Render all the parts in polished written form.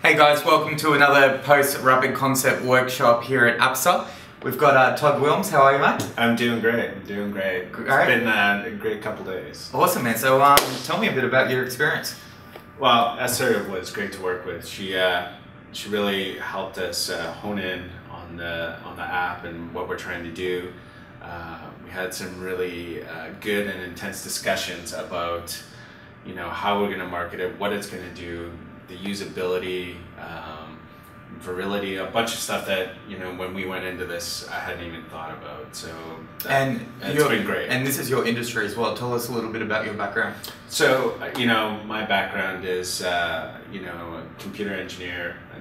Hey guys, welcome to another post-rapid concept workshop here at Appster. We've got Todd Willms. How are you, mate? I'm doing great. It's been a great couple days. Awesome, man. So tell me a bit about your experience. Well, Appster was great to work with. She really helped us hone in on the app and what we're trying to do. We had some really good and intense discussions about, how we're going to market it, what it's going to do, the usability, virility, a bunch of stuff that, when we went into this, I hadn't even thought about. So it's been great. And this is your industry as well. Tell us a little bit about your background. So, my background is, a computer engineer. I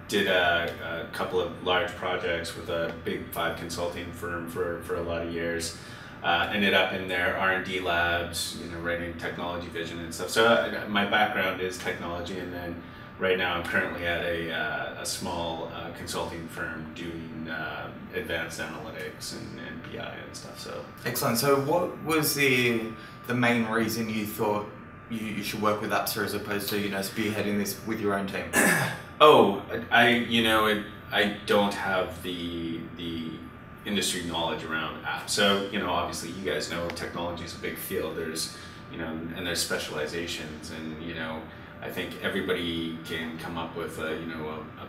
did a couple of large projects with a big 5 consulting firm for a lot of years. Ended up in their R&D labs, writing technology vision and stuff. So my background is technology, and then right now I'm currently at a small consulting firm doing advanced analytics and BI and stuff. So excellent. So what was the main reason you thought you should work with Appster as opposed to spearheading this with your own team? I don't have the industry knowledge around apps. So, obviously you guys know technology is a big field. There's, and there's specializations, and, I think everybody can come up with a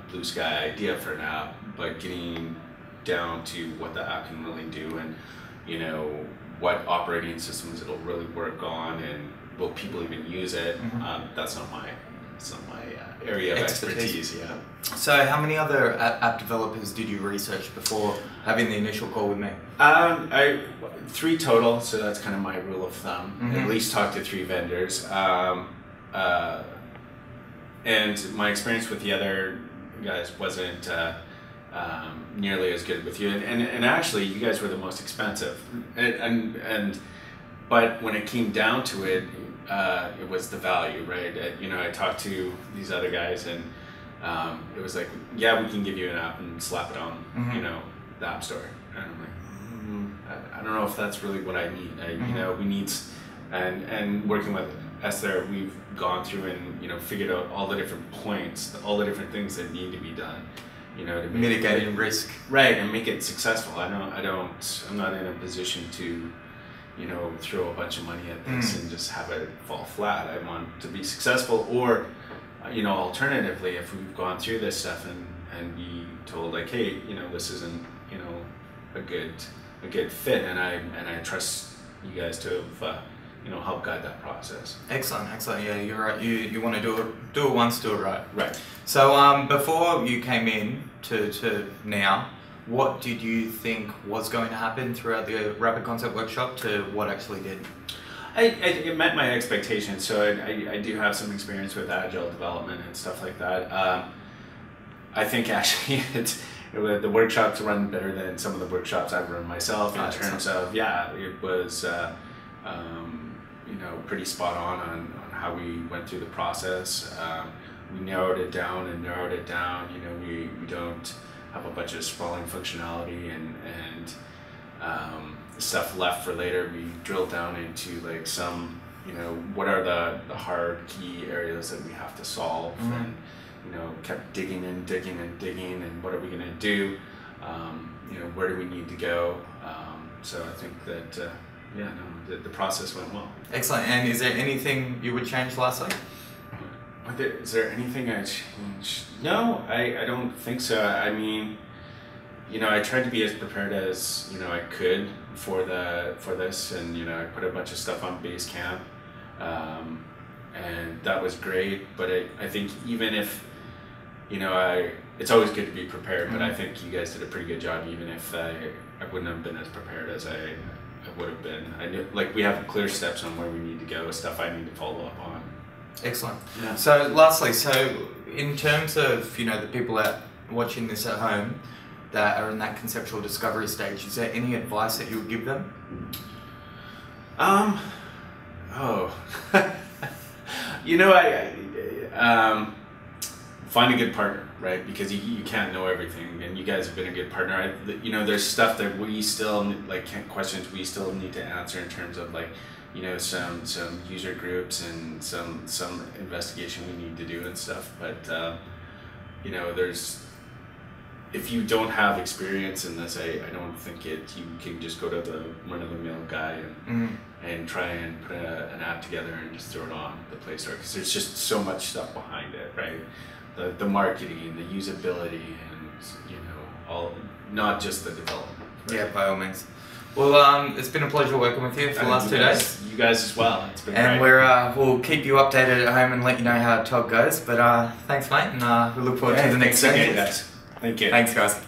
blue sky idea for an app, but getting down to what the app can really do and, what operating systems it'll really work on and will people even use it, that's not my area of expertise. Yeah. So how many other app developers did you research before having the initial call with me? 3 total, so that's kind of my rule of thumb. At least talk to 3 vendors. And my experience with the other guys wasn't nearly as good with you. And actually, you guys were the most expensive. But when it came down to it, it was the value, right? I talked to these other guys, and it was like, yeah, we can give you an app and slap it on, the App Store. And I'm like, I don't know if that's really what I need. We need, and working with Esther, we've gone through and figured out all the different points, all the different things that need to be done, to mitigating risk, right, and make it successful. I'm not in a position to throw a bunch of money at this and just have it fall flat. I want to be successful, or alternatively, if we've gone through this stuff and be told like, hey, this isn't a good fit, and I trust you guys to have help guide that process. Excellent. Yeah, you're right. You want to do it once, do it right. Right. So before you came in to now, what did you think was going to happen throughout the Rapid Concept Workshop to what actually did? It met my expectations. So I do have some experience with agile development and stuff like that. I think actually the workshops run better than some of the workshops I've run myself in terms of, it was pretty spot on how we went through the process. We narrowed it down. We don't have a bunch of sprawling functionality and stuff left for later. We drilled down into like some, what are the hard key areas that we have to solve, and kept digging and what are we going to do? Where do we need to go? So I think that the process went well. Excellent. And is there anything you would change lastly? Is there anything I changed? No, I don't think so. I mean, I tried to be as prepared as I could for this, and I put a bunch of stuff on Basecamp, and that was great. But I think even if it's always good to be prepared, but I think you guys did a pretty good job, even if I wouldn't have been as prepared as I would have been. I knew, we have clear steps on where we need to go, stuff I need to follow up on. Excellent. Yeah. So lastly, in terms of the people that watching this at home that are in that conceptual discovery stage, is there any advice that you would give them? Find a good partner, right? Because you can't know everything, and you guys have been a good partner. There's stuff that we still questions we still need to answer in terms of you know, some user groups and some investigation we need to do and stuff. But you know, if you don't have experience in this, I don't think you can just go to the run-of-the-mill guy and try and put an app together and just throw it on the Play Store, because there's just so much stuff behind it, right? The marketing, the usability, and you know, all, not just the development. Right? Yeah, by all means. Well, it's been a pleasure working with you for the last 2 days. You guys as well. It's been and great. We'll keep you updated at home and let you know how Todd goes. But thanks, mate, and we look forward to the next session. Guys. Thank you. Thanks, guys.